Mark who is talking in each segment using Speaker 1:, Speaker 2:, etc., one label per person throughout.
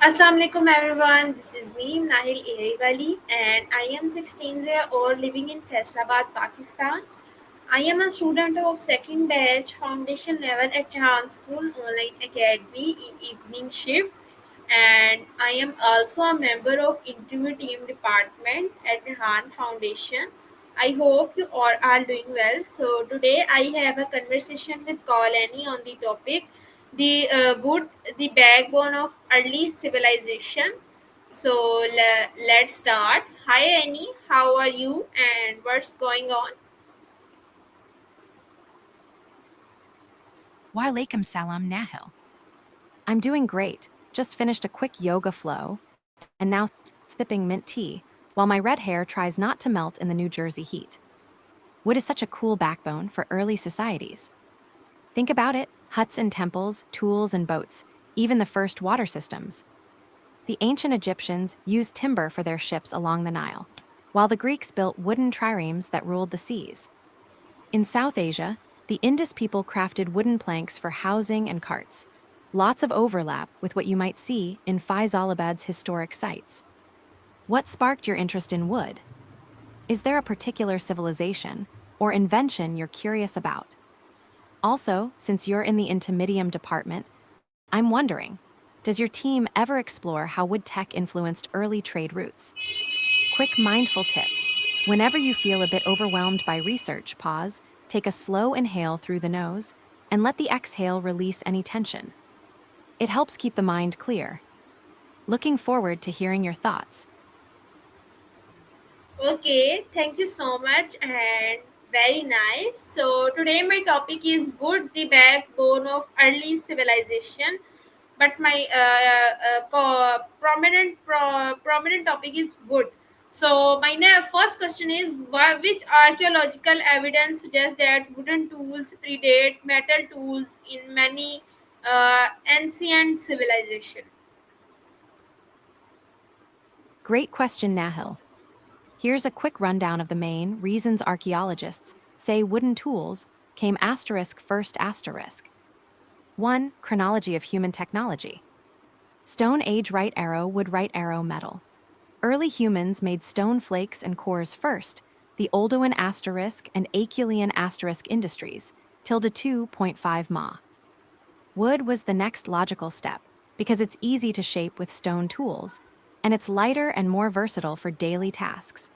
Speaker 1: Assalamu alaikum everyone. This is me, Nahil Wali, and I am 16 year old living in Faisalabad, Pakistan. I am a student of second batch foundation level at Jahan School Online Academy evening shift, and I am also a member of interview team department at Jahan Foundation. I hope you all are doing well. So today I have a conversation with Kaulani on the topic the wood, the backbone of early civilization. So let's start. Hi Annie, how are you and what's going on?
Speaker 2: Walaikum salam Nahil. I'm doing great. Just finished a quick yoga flow and now sipping mint tea while my red hair tries not to melt in the New Jersey heat. Wood is such a cool backbone for early societies. Think about it, huts and temples, tools and boats, even the first water systems. The ancient Egyptians used timber for their ships along the Nile, while the Greeks built wooden triremes that ruled the seas. In South Asia, the Indus people crafted wooden planks for housing and carts. Lots of overlap with what you might see in Faisalabad's historic sites. What sparked your interest in wood? Is there a particular civilization or invention you're curious about? Also, since you're in the intermedium department, I'm wondering, does your team ever explore how wood tech influenced early trade routes? Quick mindful tip. Whenever you feel a bit overwhelmed by research, pause, take a slow inhale through the nose, and let the exhale release any tension. It helps keep the mind clear. Looking forward to hearing your thoughts.
Speaker 1: Okay, thank you so much and very nice. So today my topic is wood, the backbone of early civilization. But my prominent topic is wood. So my first question is which archaeological evidence suggests that wooden tools predate metal tools in many ancient civilization?
Speaker 2: Great question, Nahil. Here's a quick rundown of the main reasons archaeologists say wooden tools came asterisk first asterisk. 1. Chronology of human technology. Stone Age right arrow wood right arrow metal. Early humans made stone flakes and cores first, the Oldowan asterisk and Acheulean asterisk industries, tilde 2.5 ma. Wood was the next logical step because it's easy to shape with stone tools, and it's lighter and more versatile for daily tasks.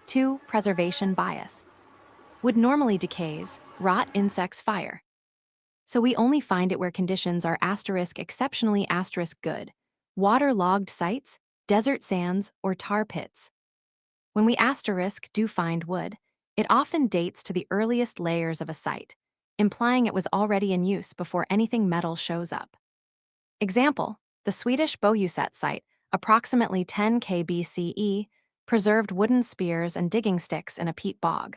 Speaker 2: 2. Preservation bias. Wood normally decays, rot insects fire. So we only find it where conditions are asterisk exceptionally asterisk good, water-logged sites, desert sands, or tar pits. When we asterisk do find wood, it often dates to the earliest layers of a site, implying it was already in use before anything metal shows up. Example, the Swedish Bohuset site, approximately 10K BCE, preserved wooden spears and digging sticks in a peat bog.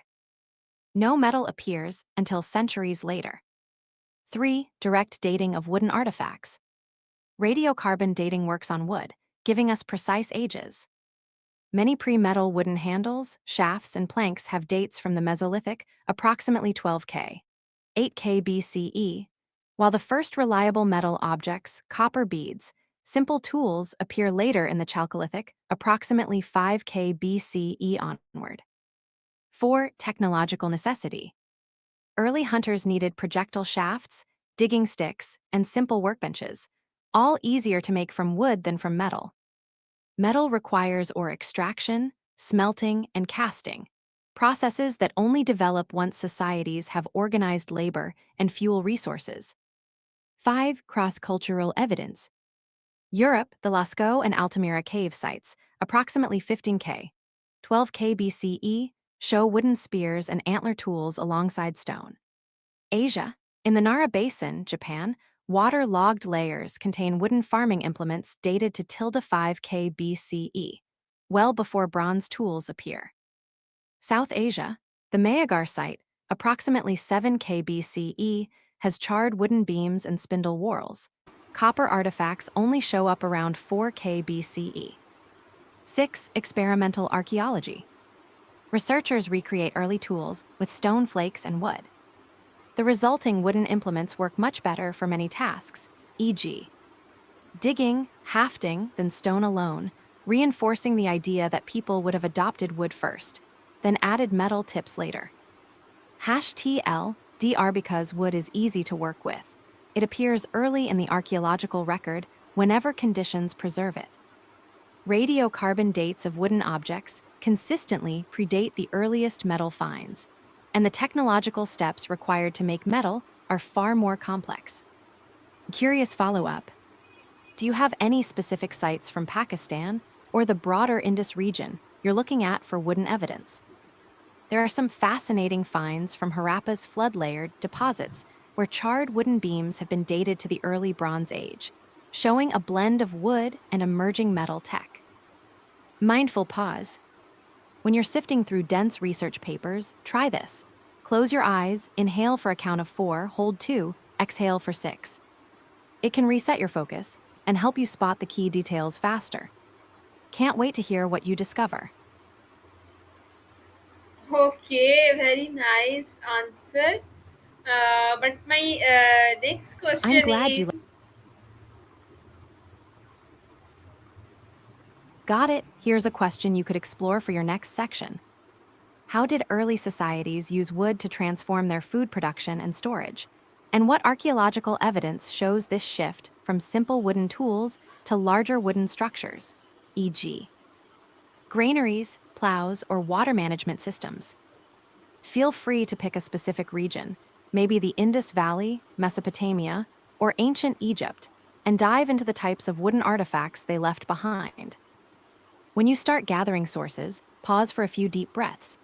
Speaker 2: No metal appears until centuries later. 3. Direct dating of wooden artifacts. Radiocarbon dating works on wood, giving us precise ages. Many pre-metal wooden handles, shafts, and planks have dates from the Mesolithic, approximately 12K, 8K BCE, while the first reliable metal objects, copper beads, simple tools appear later in the Chalcolithic, approximately 5K BCE onward. 4. Technological necessity. Early hunters needed projectile shafts, digging sticks, and simple workbenches, all easier to make from wood than from metal. Metal requires ore extraction, smelting, and casting, processes that only develop once societies have organized labor and fuel resources. 5. Cross-cultural evidence. Europe, the Lascaux and Altamira cave sites, approximately 15K, 12K BCE, show wooden spears and antler tools alongside stone. Asia, in the Nara Basin, Japan, water-logged layers contain wooden farming implements dated to tilde 5K BCE, well before bronze tools appear. South Asia, the Mayagar site, approximately 7K BCE, has charred wooden beams and spindle whorls. Copper artifacts only show up around 4K BCE. 6. Experimental archaeology. Researchers recreate early tools with stone flakes and wood. The resulting wooden implements work much better for many tasks, e.g., digging, hafting, then stone alone, reinforcing the idea that people would have adopted wood first, then added metal tips later. #TL, because wood is easy to work with. It appears early in the archaeological record whenever conditions preserve it. Radiocarbon dates of wooden objects consistently predate the earliest metal finds, and the technological steps required to make metal are far more complex. Curious follow-up. Do you have any specific sites from Pakistan or the broader Indus region you're looking at for wooden evidence? There are some fascinating finds from Harappa's flood-layered deposits where charred wooden beams have been dated to the early Bronze Age, showing a blend of wood and emerging metal tech. Mindful pause. When you're sifting through dense research papers, try this. Close your eyes, inhale for a count of 4, hold 2, exhale for 6. It can reset your focus and help you spot the key details faster. Can't wait to hear what you discover.
Speaker 1: Okay, very nice answer. But my next
Speaker 2: I'm
Speaker 1: question
Speaker 2: glad
Speaker 1: is.
Speaker 2: you got it. Here's a question you could explore for your next section. How did early societies use wood to transform their food production and storage? And what archaeological evidence shows this shift from simple wooden tools to larger wooden structures, e.g., granaries, plows, or water management systems? Feel free to pick a specific region, maybe the Indus Valley, Mesopotamia, or ancient Egypt, and dive into the types of wooden artifacts they left behind. When you start gathering sources, pause for a few deep breaths.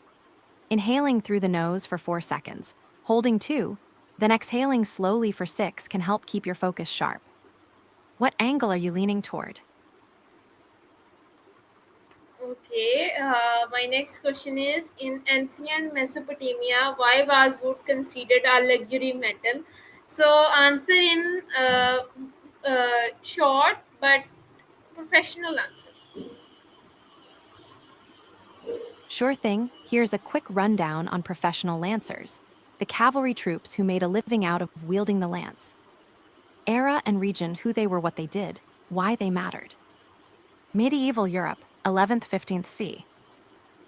Speaker 2: Inhaling through the nose for 4 seconds, holding 2, then exhaling slowly for 6 can help keep your focus sharp. What angle are you leaning toward?
Speaker 1: Okay, my next question is, in ancient Mesopotamia, why was wood considered a luxury metal? So, answer in short but professional answer.
Speaker 2: Sure thing, here's a quick rundown on professional lancers, the cavalry troops who made a living out of wielding the lance. Era and region, who they were, what they did, why they mattered. Medieval Europe, 11th 15th C.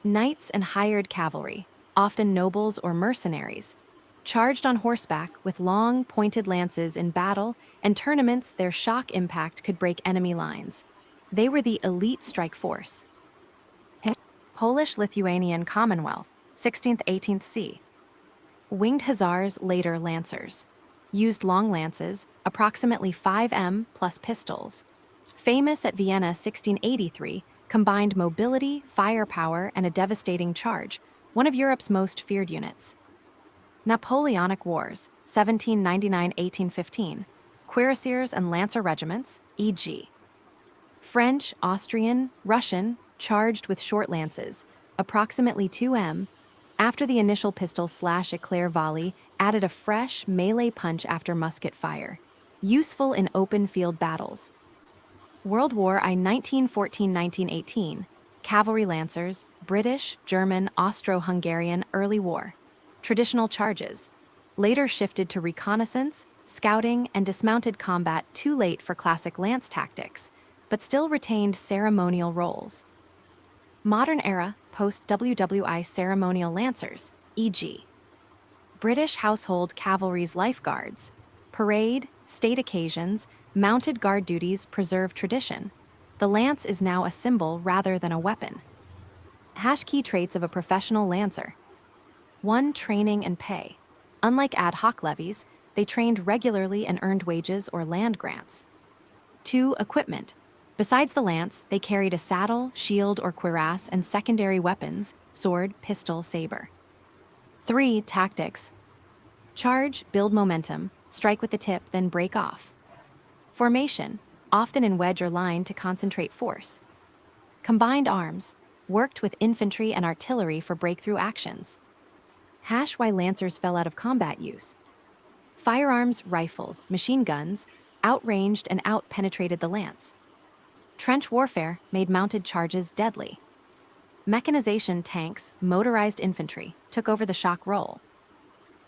Speaker 2: Knights and hired cavalry, often nobles or mercenaries, charged on horseback with long, pointed lances in battle and tournaments. Their shock impact could break enemy lines. They were the elite strike force. Polish-Lithuanian Commonwealth, 16th 18th C. Winged hussars, later lancers, used long lances, approximately 5 m plus pistols. Famous at Vienna 1683, combined mobility, firepower, and a devastating charge, one of Europe's most feared units. Napoleonic Wars, 1799-1815, cuirassiers and lancer regiments, e.g. French, Austrian, Russian, charged with short lances, approximately 2 m. After the initial pistol/eclair volley added a fresh melee punch after musket fire, useful in open field battles. World War I 1914-1918, cavalry lancers, British, German, Austro-Hungarian early war. Traditional charges. Later shifted to reconnaissance, scouting, and dismounted combat, too late for classic lance tactics, but still retained ceremonial roles. Modern era, post-WWI ceremonial lancers, e.g. British Household Cavalry's lifeguards, parade, state occasions, mounted guard duties preserve tradition. The lance is now a symbol rather than a weapon. Key traits of a professional lancer. 1. Training and pay. Unlike ad hoc levies, they trained regularly and earned wages or land grants. 2. Equipment. Besides the lance, they carried a saddle, shield, or cuirass and secondary weapons, sword, pistol, saber. 3. Tactics. Charge, build momentum, strike with the tip, then break off. Formation, often in wedge or line to concentrate force. Combined arms, worked with infantry and artillery for breakthrough actions. Why lancers fell out of combat use. Firearms, rifles, machine guns, outranged and out-penetrated the lance. Trench warfare made mounted charges deadly. Mechanization, tanks, motorized infantry took over the shock role.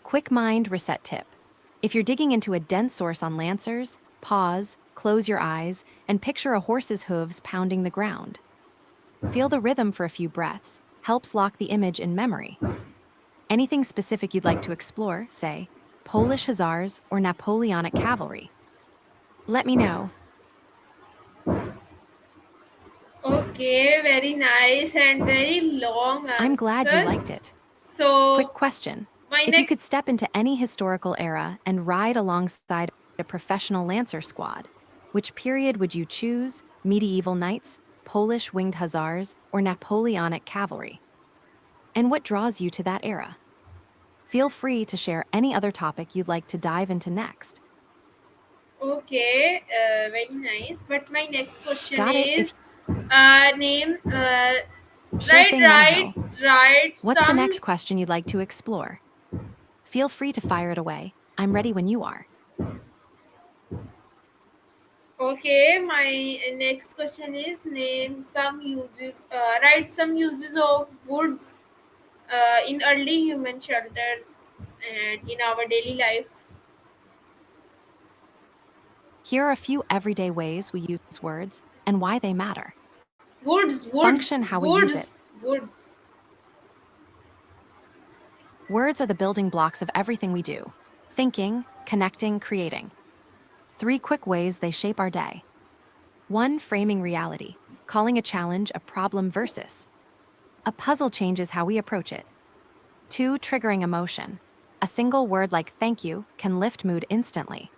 Speaker 2: Quick mind reset tip. If you're digging into a dense source on lancers, Pause, close your eyes, and picture a horse's hooves pounding the ground. Feel the rhythm for a few breaths, helps lock the image in memory. Anything specific you'd like to explore, say, Polish hussars or Napoleonic cavalry? Let me know.
Speaker 1: Okay, very nice and very long
Speaker 2: I'm glad you
Speaker 1: answer.
Speaker 2: liked it.
Speaker 1: So
Speaker 2: Quick question.
Speaker 1: my
Speaker 2: If you
Speaker 1: next
Speaker 2: could step into any historical era and ride alongside a professional lancer squad, which period would you choose? Medieval knights, Polish winged hussars, or Napoleonic cavalry? And what draws you to that era? Feel free to share any other topic you'd like to dive into next.
Speaker 1: Okay, very nice. But my next question
Speaker 2: Got it? If
Speaker 1: is, name,
Speaker 2: sure
Speaker 1: write,
Speaker 2: thing,
Speaker 1: write,
Speaker 2: Menahil.
Speaker 1: write
Speaker 2: What's the
Speaker 1: some.
Speaker 2: next question you'd like to explore? Feel free to fire it away. I'm ready when you are.
Speaker 1: Okay, my next question is name some uses. Write some uses of woods in early human shelters and in our daily life.
Speaker 2: Here are a few everyday ways we use words and why they matter.
Speaker 1: Woods, woods,
Speaker 2: Function, how we use it.
Speaker 1: woods, woods.
Speaker 2: Words are the building blocks of everything we do: thinking, connecting, creating. Three quick ways they shape our day. One, framing reality, calling a challenge a problem versus. A puzzle changes how we approach it. Two, triggering emotion. A single word like thank you can lift mood instantly.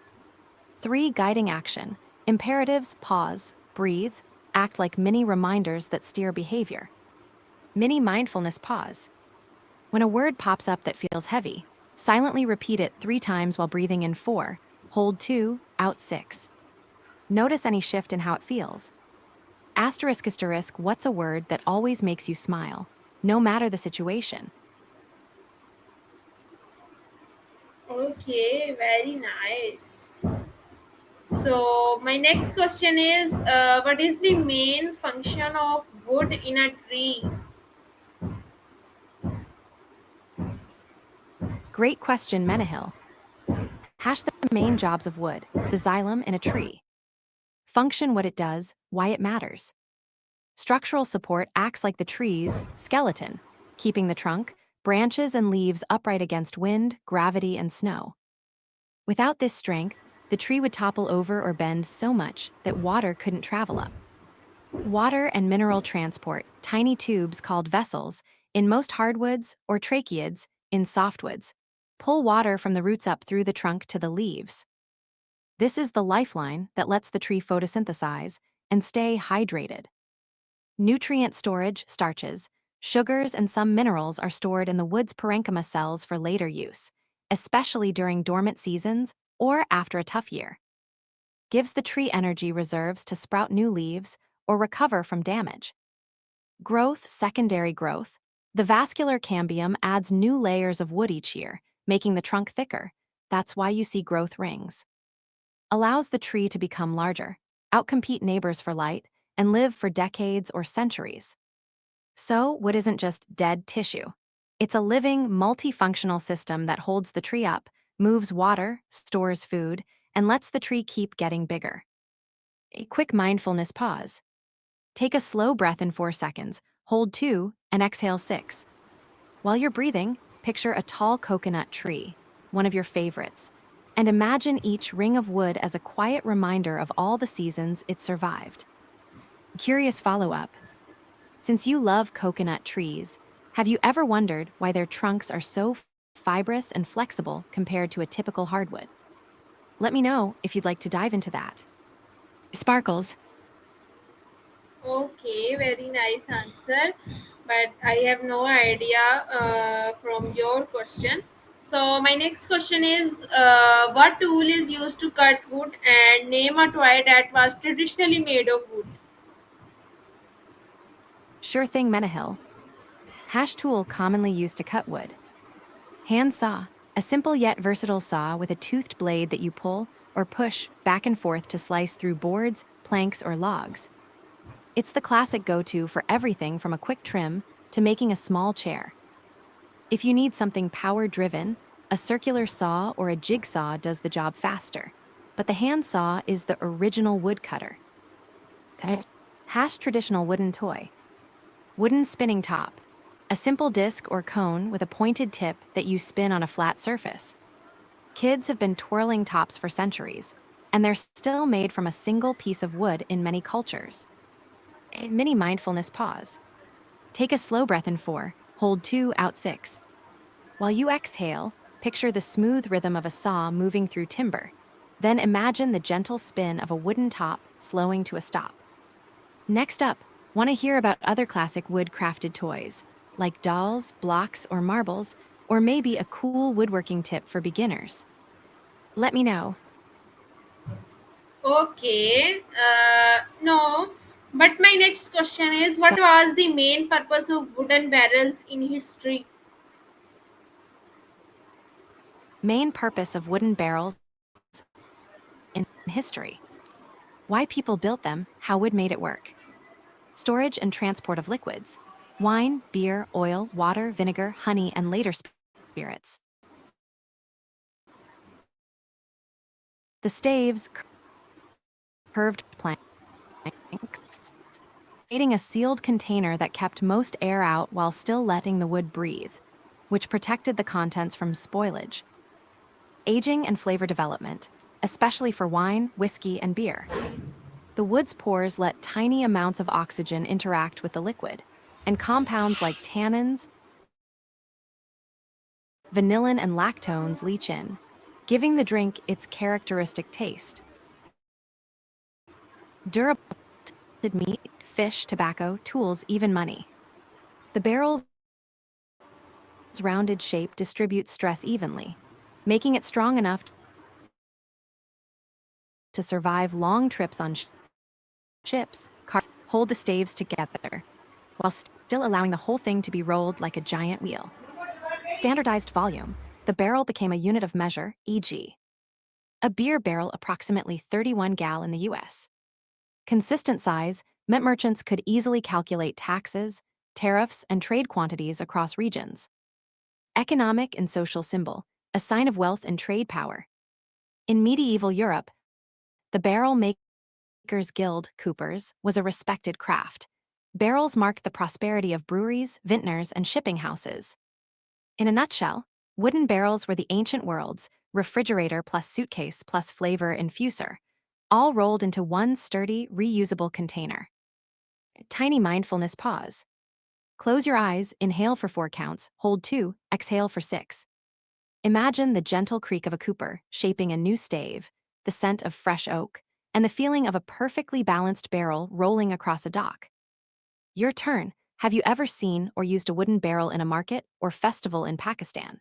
Speaker 2: Three, guiding action. Imperatives pause, breathe, act like mini reminders that steer behavior. Mini mindfulness pause. When a word pops up that feels heavy, silently repeat it 3 times while breathing in 4, hold 2, out 6. Notice any shift in how it feels. Asterisk, what's a word that always makes you smile, no matter the situation?
Speaker 1: Okay, very nice. So my next question is, what is the main function of wood in a tree?
Speaker 2: Great question, Menahil. Hash the main jobs of wood, the xylem in a tree. Function, what it does, why it matters. Structural support acts like the tree's skeleton, keeping the trunk, branches, and leaves upright against wind, gravity, and snow. Without this strength, the tree would topple over or bend so much that water couldn't travel up. Water and mineral transport, tiny tubes called vessels, in most hardwoods, or tracheids, in softwoods, pull water from the roots up through the trunk to the leaves. This is the lifeline that lets the tree photosynthesize and stay hydrated. Nutrient storage, starches, sugars, and some minerals are stored in the wood's parenchyma cells for later use, especially during dormant seasons or after a tough year. Gives the tree energy reserves to sprout new leaves or recover from damage. Growth, secondary growth. The vascular cambium adds new layers of wood each year, making the trunk thicker. That's why you see growth rings. Allows the tree to become larger, outcompete neighbors for light, and live for decades or centuries. So, wood isn't just dead tissue. It's a living, multifunctional system that holds the tree up, moves water, stores food, and lets the tree keep getting bigger. A quick mindfulness pause. Take a slow breath in 4 seconds, hold 2, and exhale 6. While you're breathing, picture a tall coconut tree, one of your favorites, and imagine each ring of wood as a quiet reminder of all the seasons it survived. Curious follow up. Since you love coconut trees, have you ever wondered why their trunks are so fibrous and flexible compared to a typical hardwood? Let me know if you'd like to dive into that. Sparkles.
Speaker 1: Okay, very nice answer, but I have no idea from your question. So my next question is, what tool is used to cut wood and name a toy that was traditionally made of wood?
Speaker 2: Sure thing, Menahil. Hash tool commonly used to cut wood. Hand saw, a simple yet versatile saw with a toothed blade that you pull or push back and forth to slice through boards, planks, or logs. It's the classic go-to for everything from a quick trim to making a small chair. If you need something power-driven, a circular saw or a jigsaw does the job faster. but the handsaw is the original woodcutter. Hash traditional wooden toy. Wooden spinning top. A simple disc or cone with a pointed tip that you spin on a flat surface. Kids have been twirling tops for centuries, and they're still made from a single piece of wood in many cultures. A mini mindfulness pause. Take a slow breath in 4, hold 2, out 6. While you exhale, picture the smooth rhythm of a saw moving through timber. Then imagine the gentle spin of a wooden top slowing to a stop. Next up, want to hear about other classic wood-crafted toys, like dolls, blocks, or marbles, or maybe a cool woodworking tip for beginners? Let me know.
Speaker 1: Okay, no. But my next question is, what was the main purpose of wooden barrels in history?
Speaker 2: Main purpose of wooden barrels in history. Why people built them, how wood made it work. Storage and transport of liquids. Wine, beer, oil, water, vinegar, honey, and later spirits. The staves, curved planks, creating a sealed container that kept most air out while still letting the wood breathe, which protected the contents from spoilage. Aging and flavor development, especially for wine, whiskey, and beer. The wood's pores let tiny amounts of oxygen interact with the liquid, and compounds like tannins, vanillin, and lactones leach in, giving the drink its characteristic taste. Durable meat, fish, tobacco, tools, even money. The barrel's rounded shape distributes stress evenly, making it strong enough to survive long trips on ships, cars, hold the staves together, while still allowing the whole thing to be rolled like a giant wheel. Standardized volume. The barrel became a unit of measure, e.g., a beer barrel approximately 31 gal in the US. Consistent size meant merchants could easily calculate taxes, tariffs, and trade quantities across regions. Economic and social symbol, a sign of wealth and trade power. In medieval Europe, the barrel makers guild, coopers, was a respected craft. Barrels marked the prosperity of breweries, vintners, and shipping houses. In a nutshell, wooden barrels were the ancient world's refrigerator plus suitcase plus flavor infuser, all rolled into one sturdy, reusable container. Tiny mindfulness pause. Close your eyes, inhale for 4 counts, hold 2, exhale for 6. Imagine the gentle creak of a cooper shaping a new stave, the scent of fresh oak, and the feeling of a perfectly balanced barrel rolling across a dock. Your turn. Have you ever seen or used a wooden barrel in a market or festival in Pakistan?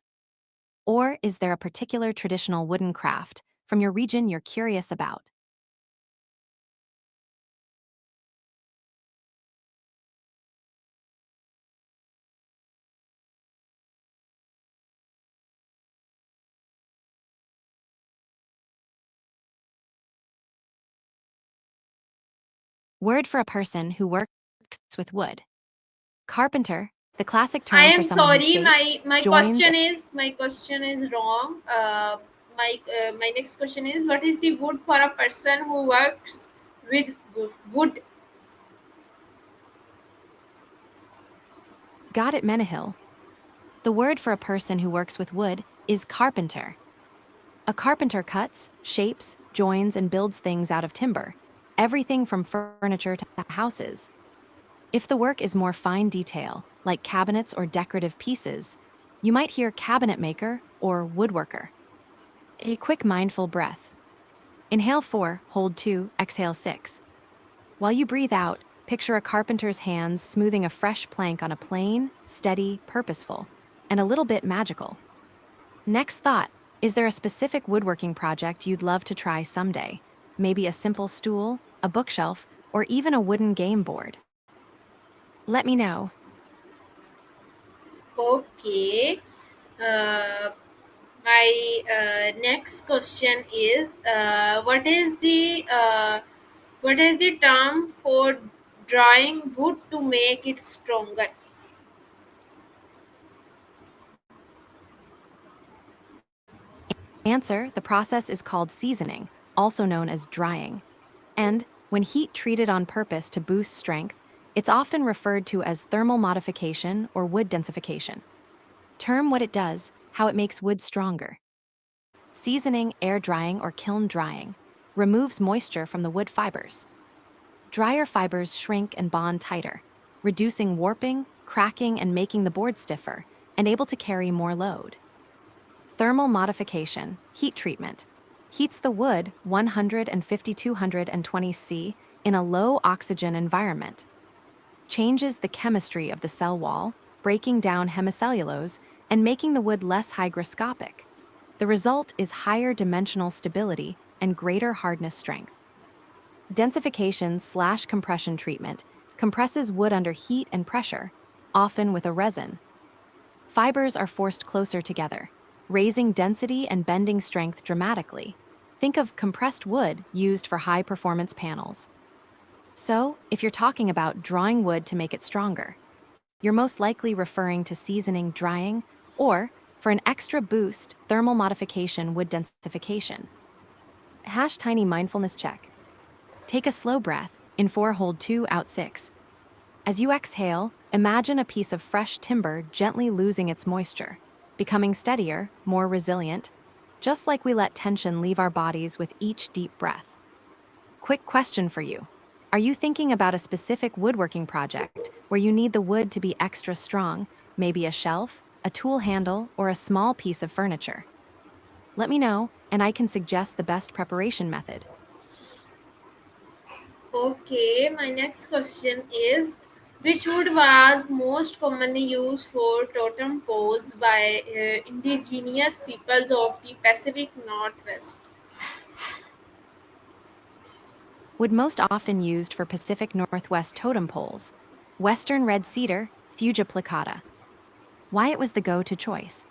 Speaker 2: Or is there a particular traditional wooden craft from your region you're curious about? Word for a person who works with wood. Carpenter, the classic
Speaker 1: I
Speaker 2: term for
Speaker 1: am
Speaker 2: someone who
Speaker 1: sorry.
Speaker 2: shapes,
Speaker 1: My
Speaker 2: joins,
Speaker 1: question is wrong. My next question is, what is the wood for a person who works with wood?
Speaker 2: got it, Menahil. The word for a person who works with wood is carpenter. A carpenter cuts, shapes, joins, and builds things out of timber, everything from furniture to houses. If the work is more fine detail, like cabinets or decorative pieces, you might hear cabinet maker or woodworker. A quick mindful breath. Inhale 4, hold 2, exhale 6. While you breathe out, picture a carpenter's hands smoothing a fresh plank on a plane, steady, purposeful, and a little bit magical. Next thought, is there a specific woodworking project you'd love to try someday? Maybe a simple stool, a bookshelf, or even a wooden game board? Let me know.
Speaker 1: Okay. Uh, my next question is, what is the term for drying wood to make it stronger?
Speaker 2: Answer, the process is called seasoning. also known as drying. And when heat treated on purpose to boost strength, it's often referred to as thermal modification or wood densification. Term what it does, how it makes wood stronger. Seasoning, air drying, or kiln drying removes moisture from the wood fibers. Drier fibers shrink and bond tighter, reducing warping, cracking, and making the board stiffer and able to carry more load. Thermal modification, heat treatment, heats the wood 150 220 C in a low oxygen environment, changes the chemistry of the cell wall, breaking down hemicellulose and making the wood less hygroscopic. The result is higher dimensional stability and greater hardness strength. Densification/compression treatment compresses wood under heat and pressure, often with a resin. Fibers are forced closer together, raising density and bending strength dramatically. Think of compressed wood used for high-performance panels. So, if you're talking about drawing wood to make it stronger, you're most likely referring to seasoning drying or, for an extra boost, thermal modification wood densification. Tiny mindfulness check. Take a slow breath, in 4 hold 2 out 6. As you exhale, imagine a piece of fresh timber gently losing its moisture, becoming steadier, more resilient, just like we let tension leave our bodies with each deep breath. Quick question for you. Are you thinking about a specific woodworking project where you need the wood to be extra strong, maybe a shelf, a tool handle, or a small piece of furniture? Let me know, and I can suggest the best preparation method.
Speaker 1: Okay, my next question is, which wood was most commonly used for totem poles by indigenous peoples of the Pacific Northwest?
Speaker 2: Wood most often used for Pacific Northwest totem poles, Western red cedar, Thuja plicata. Why it was the go-to choice?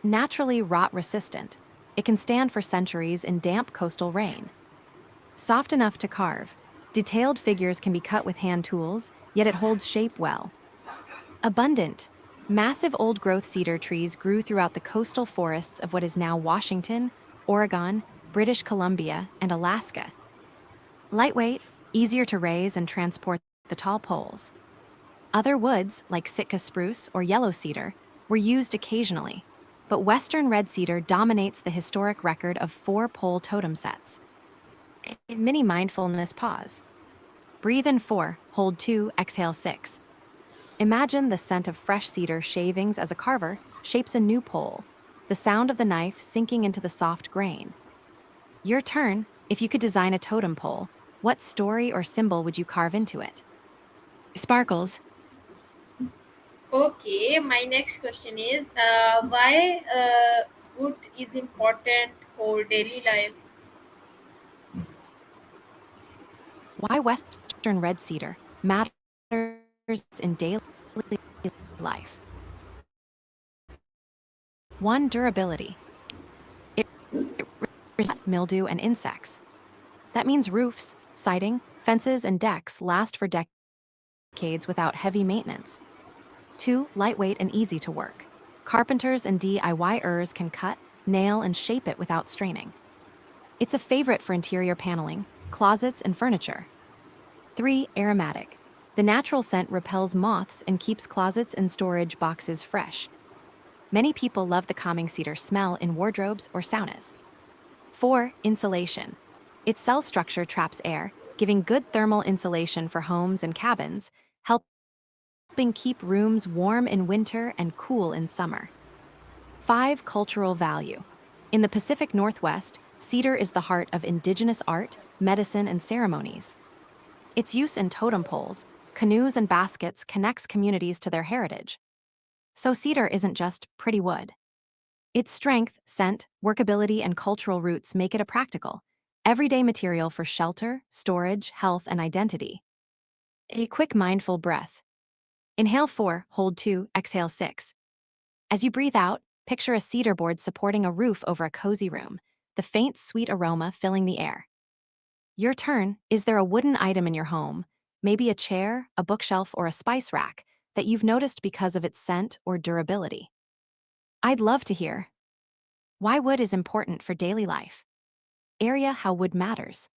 Speaker 2: Naturally rot resistant, it can stand for centuries in damp coastal rain. Soft enough to carve, detailed figures can be cut with hand tools, yet it holds shape well. Abundant, massive old-growth cedar trees grew throughout the coastal forests of what is now Washington, Oregon, British Columbia, and Alaska. Lightweight, easier to raise and transport the tall poles. Other woods, like Sitka spruce or yellow cedar, were used occasionally, but Western red cedar dominates the historic record of 4-pole totem sets. A mini mindfulness pause. Breathe in 4, hold 2, exhale 6. Imagine the scent of fresh cedar shavings as a carver shapes a new pole, the sound of the knife sinking into the soft grain. Your turn. If you could design a totem pole, what story or symbol would you carve into it? Sparkles.
Speaker 1: Okay, my next question is, why wood is important for daily life?
Speaker 2: Why Western red cedar matters in daily life. 1. Durability. It resists mildew and insects. That means roofs, siding, fences, and decks last for decades without heavy maintenance. 2. Lightweight and easy to work. Carpenters and DIYers can cut, nail, and shape it without straining. It's a favorite for interior paneling, closets, and furniture. 3. Aromatic. The natural scent repels moths and keeps closets and storage boxes fresh. Many people love the calming cedar smell in wardrobes or saunas. 4. Insulation. Its cell structure traps air, giving good thermal insulation for homes and cabins, helping keep rooms warm in winter and cool in summer. 5. Cultural value. In the Pacific Northwest, cedar is the heart of indigenous art, medicine, and ceremonies. Its use in totem poles, canoes, and baskets connects communities to their heritage. So cedar isn't just pretty wood. Its strength, scent, workability, and cultural roots make it a practical, everyday material for shelter, storage, health, and identity. A quick mindful breath. Inhale 4, hold 2, exhale 6. As you breathe out, picture a cedar board supporting a roof over a cozy room, the faint, sweet aroma filling the air. Your turn. Is there a wooden item in your home, maybe a chair, a bookshelf, or a spice rack, that you've noticed because of its scent or durability? I'd love to hear why wood is important for daily life. Area how wood matters.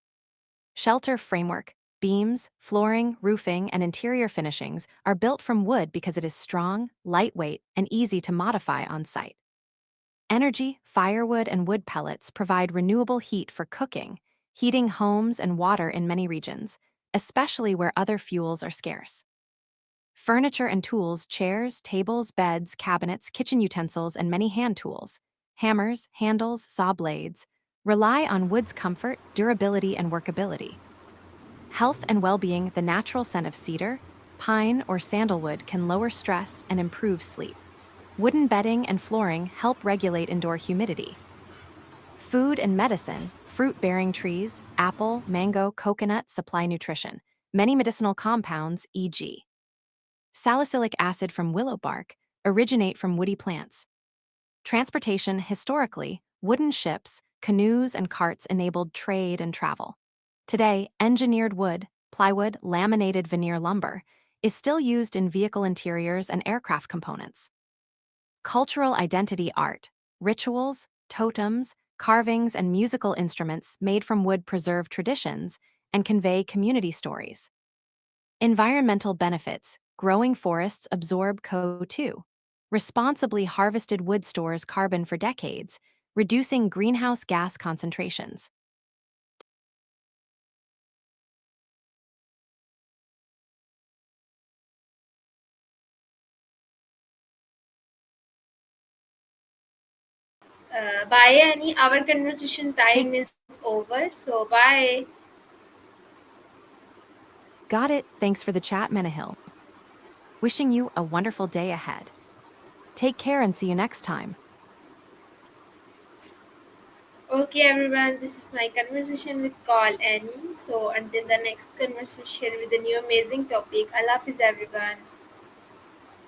Speaker 2: Shelter framework, beams, flooring, roofing, and interior finishings are built from wood because it is strong, lightweight, and easy to modify on site. Energy, firewood, and wood pellets provide renewable heat for cooking, heating homes and water in many regions, especially where other fuels are scarce. Furniture and tools, chairs, tables, beds, cabinets, kitchen utensils, and many hand tools, hammers, handles, saw blades, rely on wood's comfort, durability, and workability. Health and well-being, the natural scent of cedar, pine, or sandalwood can lower stress and improve sleep. Wooden bedding and flooring help regulate indoor humidity. Food and medicine, fruit-bearing trees, apple, mango, coconut supply nutrition. Many medicinal compounds, e.g. salicylic acid from willow bark, originate from woody plants. Transportation, historically, wooden ships, canoes, and carts enabled trade and travel. Today, engineered wood, plywood, laminated veneer lumber, is still used in vehicle interiors and aircraft components. Cultural identity art, rituals, totems, carvings, and musical instruments made from wood preserve traditions and convey community stories. Environmental benefits, growing forests absorb CO2. Responsibly harvested wood stores carbon for decades, reducing greenhouse gas concentrations.
Speaker 1: Bye, Annie. Our conversation
Speaker 2: Take
Speaker 1: time is over. So, bye.
Speaker 2: Got it. Thanks for the chat, Menahil. Wishing you a wonderful day ahead. Take care and see you next time.
Speaker 1: Okay, everyone. This is my conversation with Call Annie. So, until the next conversation with a new amazing topic, Allah Hafiz, everyone.